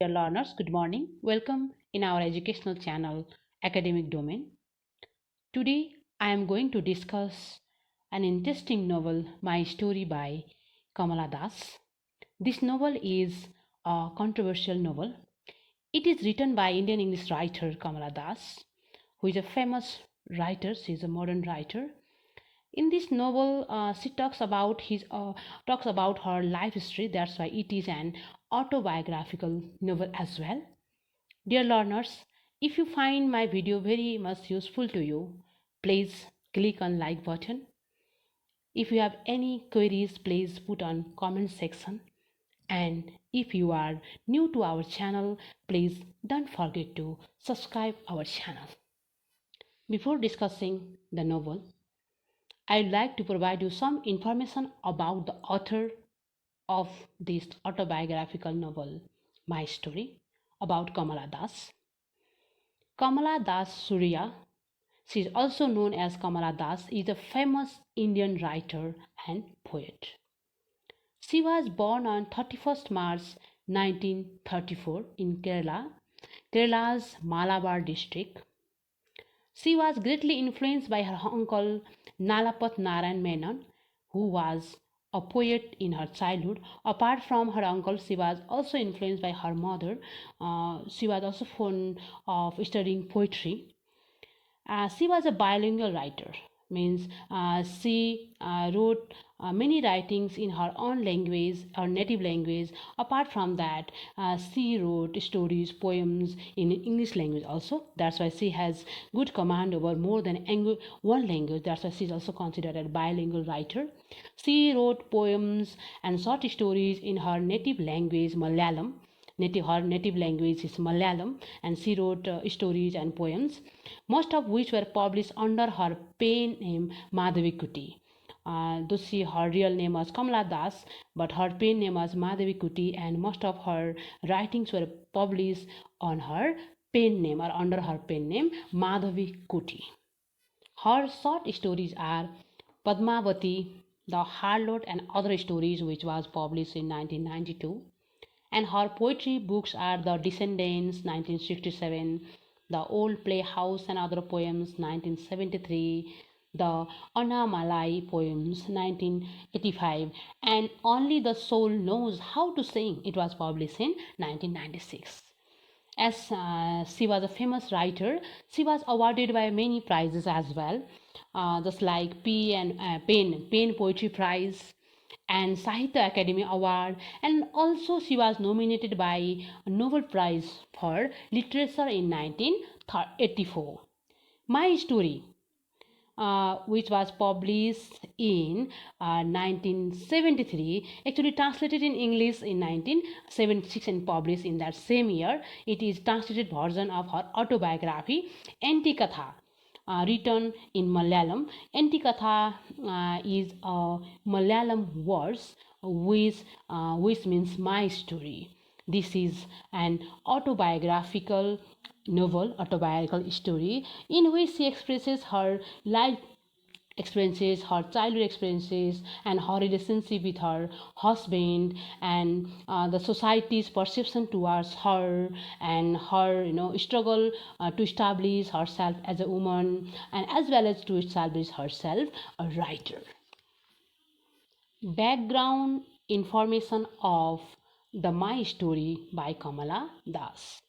Dear learners, good morning. Welcome in our educational channel, Academic Domain. Today, I am going to discuss an interesting novel, My Story by Kamala Das. This novel is a controversial novel. It is written by Indian English writer Kamala Das, who is a famous writer. She is a modern writer. In this novel, she talks about her life history. That's why it is an autobiographical novel as well. Dear learners, if you find my video very much useful to you, please click on like button. If you have any queries, please put on comment section. And if you are new to our channel, please don't forget to subscribe our channel. Before discussing the novel, I'd like to provide you some information about the author of this autobiographical novel, My Story, about Kamala Das. Kamala Das Surya, she is also known as Kamala Das, is a famous Indian writer and poet. She was born on 31st March 1934 in Kerala's Malabar district. She was greatly influenced by her uncle Nalapat Narayan Menon, who was a poet in her childhood. Apart from her uncle, she was also influenced by her mother. She was also fond of studying poetry. She was a bilingual writer, means she wrote many writings in her own language, her native language. Apart from that, she wrote stories, poems in English language also. That's why she has good command over more than one language. That's why she's also considered a bilingual writer. She wrote poems and short stories in her native language, Malayalam. Her native language is Malayalam, and she wrote stories and poems, most of which were published under her pen name Madhavi Kuti. Though her real name was Kamala Das, but her pen name was Madhavi Kuti, and most of her writings were published on her pen name or under her pen name Madhavi Kuti. Her short stories are Padmavati, The Harlot, and Other Stories, which was published in 1992. And her poetry books are The Descendants 1967, The Old Playhouse and Other Poems 1973, The Annamalai Poems 1985, and Only the Soul Knows How to Sing. It was published in 1996. As she was a famous writer, she was awarded by many prizes as well, just like Pen Poetry Prize and Sahitya Academy Award, and also she was nominated by Nobel Prize for Literature in 1984. My Story, which was published in 1973, actually translated in English in 1976 and published in that same year. It is translated version of her autobiography, Antikatha, written in Malayalam. Antikatha is a Malayalam word which means my story. This is an autobiographical story in which she expresses her life experiences, her childhood experiences, and her relationship with her husband, and the society's perception towards her, and her struggle to establish herself as a woman, and as well as to establish herself a writer. Background information of the My Story by Kamala Das.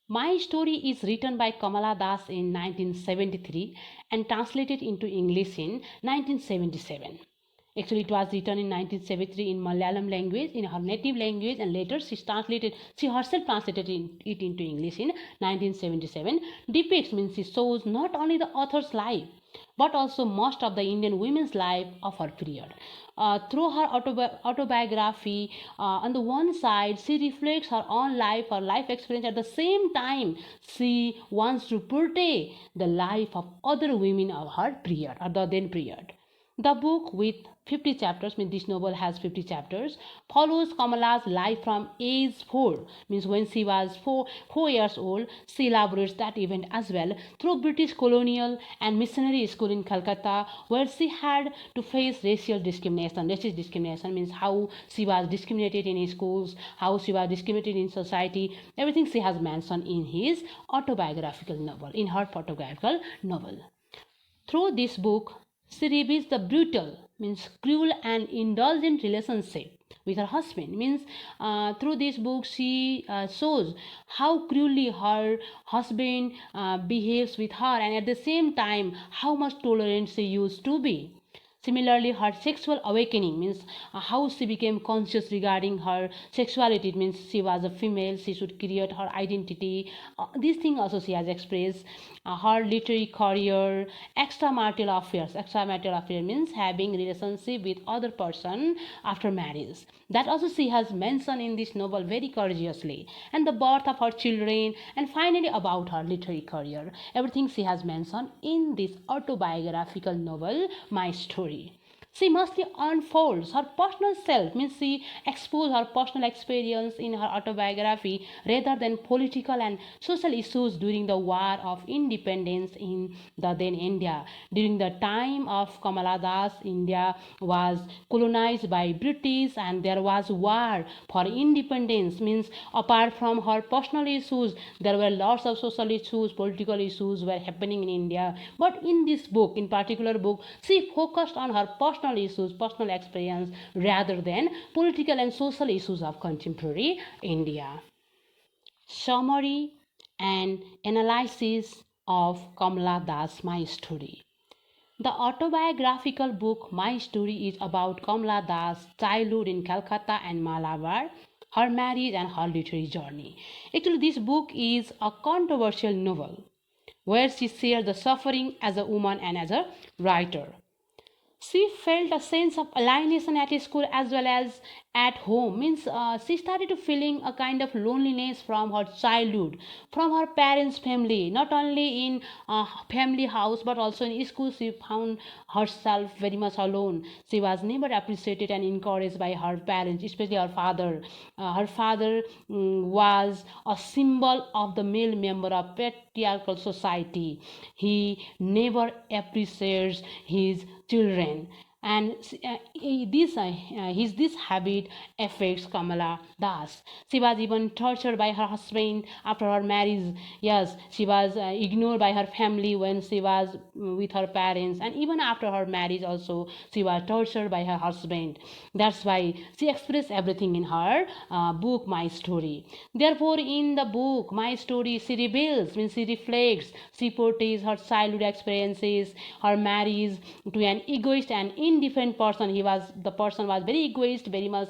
My Story is written by Kamala Das in 1973 and translated into English in 1977. Actually, it was written in 1973 in Malayalam language, in her native language, and later she herself translated it into English in 1977. Depicts means she shows not only the author's life, but also most of the Indian women's life of her period. Through her autobiography, on the one side, she reflects her own life, her life experience. At the same time, she wants to portray the life of other women of her period, or the then period. The book, with 50 chapters, means this novel has 50 chapters, follows Kamala's life from age 4, means when she was 4 years old. She elaborates that event as well through British colonial and missionary school in Calcutta, where she had to face racial discrimination. Racist discrimination means how she was discriminated in schools, how she was discriminated in society. Everything she has mentioned in his autobiographical novel, in her autobiographical novel. Through this book, she reveals the brutal, means cruel and indulgent relationship with her husband. Means through this book, she shows how cruelly her husband behaves with her, and at the same time, how much tolerant she used to be. Similarly, her sexual awakening, means how she became conscious regarding her sexuality. It means she was a female, she should create her identity. These things also she has expressed. Her literary career, extramarital affairs. Extramarital affair means having relationship with other person after marriage. That also she has mentioned in this novel very courageously. And the birth of her children, and finally about her literary career. Everything she has mentioned in this autobiographical novel, My Story. She mostly unfolds her personal self, means she exposes her personal experience in her autobiography rather than political and social issues during the War of Independence in the then India. During the time of Kamala Das, India was colonized by British and there was war for independence. Means apart from her personal issues, there were lots of social issues, political issues were happening in India. But in this book, in particular book, she focused on her personal issues, personal experience rather than political and social issues of contemporary India. Summary and analysis of Kamala Das, My Story. The autobiographical book My Story is about Kamala Das' childhood in Calcutta and Malabar, her marriage and her literary journey. Actually, this book is a controversial novel where she shares the suffering as a woman and as a writer. She felt a sense of alienation at school as well as at home. Means she started to feeling a kind of loneliness from her childhood, from her parents' family. Not only in family house but also in school, she found herself very much alone. She was never appreciated and encouraged by her parents, especially her father. Her father was a symbol of the male member of patriarchal society. He never appreciates his children, and this habit affects Kamala Das. She was even tortured by her husband after her marriage. Yes, she was ignored by her family when she was with her parents, and even after her marriage also she was tortured by her husband. That's why she expressed everything in her book My Story. Therefore, in the book My Story, she reveals, means she reflects, she portrays her childhood experiences, her marriage to an egoist and indifferent person. The person was very egoist, very much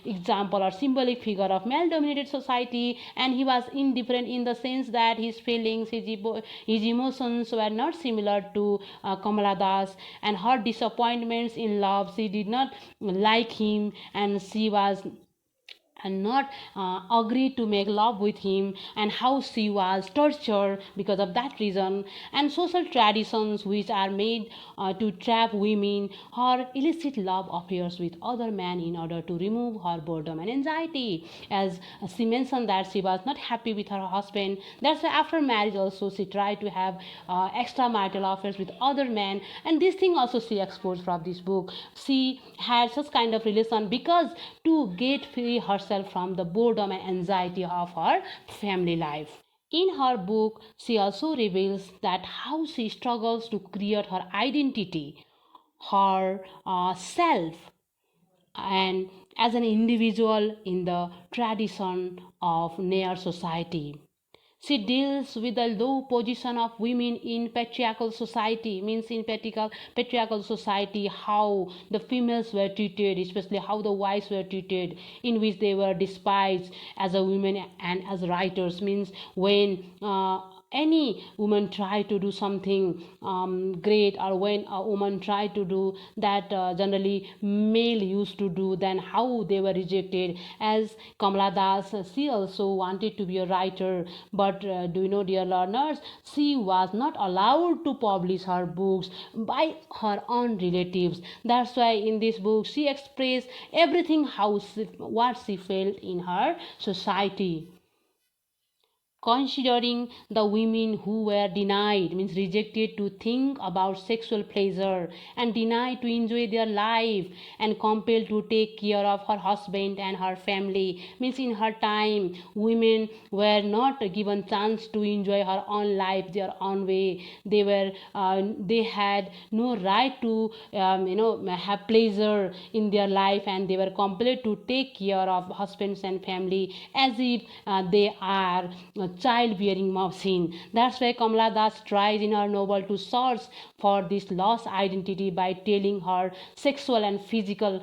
example or symbolic figure of male dominated society, and he was indifferent in the sense that his feelings, his emotions were not similar to Kamala Das, and her disappointments in love, she did not like him and she was and not agreed to make love with him, and how she was tortured because of that reason, and social traditions which are made to trap women, her illicit love affairs with other men in order to remove her boredom and anxiety. As she mentioned that she was not happy with her husband, that's why after marriage also she tried to have extramarital affairs with other men, and this thing also she exposed from this book. She had such kind of relation because to get free herself from the boredom and anxiety of her family life. In her book, she also reveals that how she struggles to create her identity, her self, and as an individual in the tradition of Nair society. She deals with the low position of women in patriarchal society, means in patriarchal society, how the females were treated, especially how the wives were treated, in which they were despised as a women and as writers. Means when any woman try to do something great, or when a woman try to do that generally male used to do, then how they were rejected. As Kamala Das, she also wanted to be a writer, but do you know, dear learners, she was not allowed to publish her books by her own relatives. That's why in this book she expressed everything, what she felt in her society, considering the women who were denied, means rejected to think about sexual pleasure, and denied to enjoy their life, and compelled to take care of her husband and her family. Means in her time women were not given chance to enjoy her own life their own way. They had no right to have pleasure in their life, and they were compelled to take care of husbands and family as if they are childbearing machine. That's why Kamala Das tries in her novel to search for this lost identity by telling her sexual and physical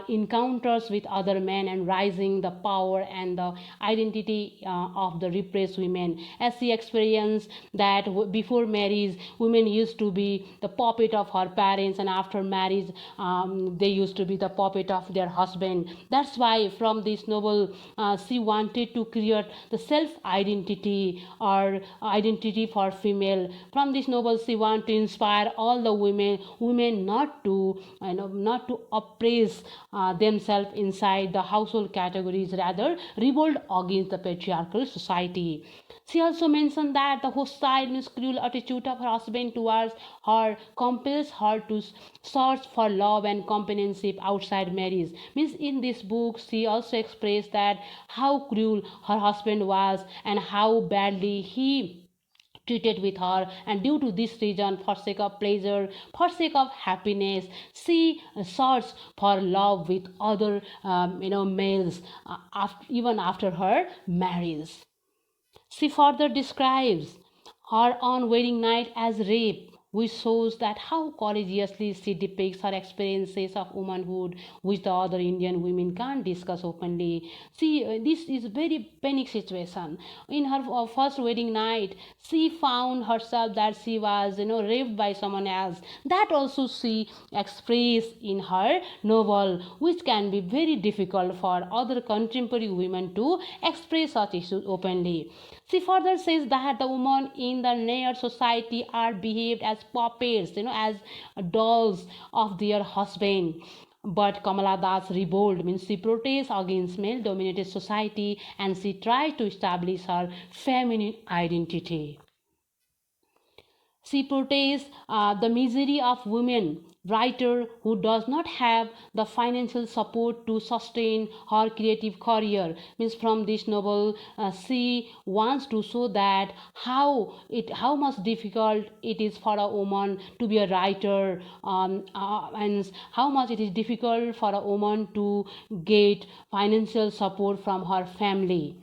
encounters with other men, and rising the power and the identity of the repressed women. As she experienced that before marriage women used to be the puppet of her parents, and after marriage they used to be the puppet of their husband. That's why from this novel she wanted to create the self identity, or identity for female. From this novel she wanted to inspire all the women not to not to oppress themselves inside the household categories, rather revolt against the patriarchal society. She also mentioned that the hostile, means cruel attitude of her husband towards her compels her to search for love and companionship outside marriage. Means in this book she also expressed that how cruel her husband was, and how badly he treated with her, and due to this reason, for sake of pleasure, for sake of happiness, she searched for love with other males, even after her marriage. She further describes her on wedding night as rape, which shows that how courageously she depicts her experiences of womanhood, which the other Indian women can't discuss openly. See, this is very panic situation. In her first wedding night, she found herself that she was, raped by someone else. That also she expressed in her novel, which can be very difficult for other contemporary women to express such issues openly. She further says that the women in the Nair society are behaved as puppets, as dolls of their husband. But Kamala Das revolt, means she protests against male-dominated society, and she tries to establish her feminine identity. She portrays the misery of women writer who does not have the financial support to sustain her creative career. Means from this novel, she wants to show that how much difficult it is for a woman to be a writer, and how much it is difficult for a woman to get financial support from her family.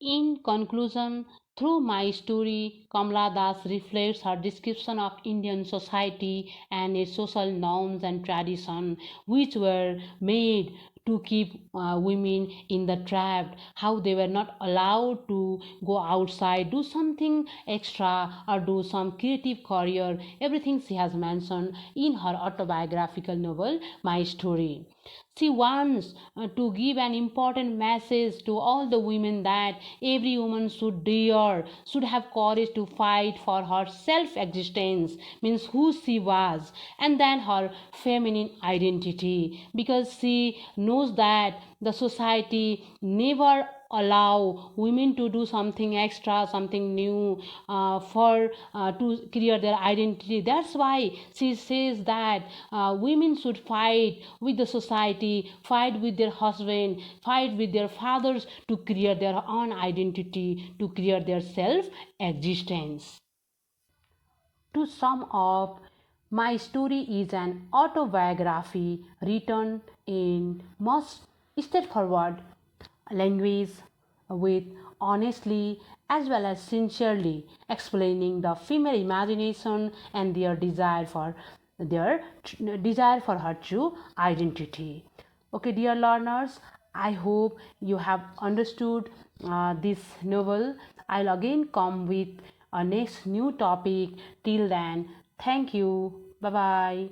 In conclusion, through my story, Kamala Das reflects her description of Indian society and its social norms and traditions, which were made to keep women in the trap, how they were not allowed to go outside, do something extra, or do some creative career. Everything she has mentioned in her autobiographical novel, My Story. She wants to give an important message to all the women that every woman should dare, should have courage to fight for her self existence, means who she was, and then her feminine identity, because she knows that the society never allow women to do something extra, something new, for to create their identity. That's why she says that women should fight with the society, fight with their husband, fight with their fathers to create their own identity, to create their self existence. To sum up, my story is an autobiography written in most straightforward language, with honestly as well as sincerely explaining the female imagination and their desire for her true identity. Okay, dear learners, I hope you have understood this novel. I'll again come with a next new topic. Till then, thank you. Bye bye.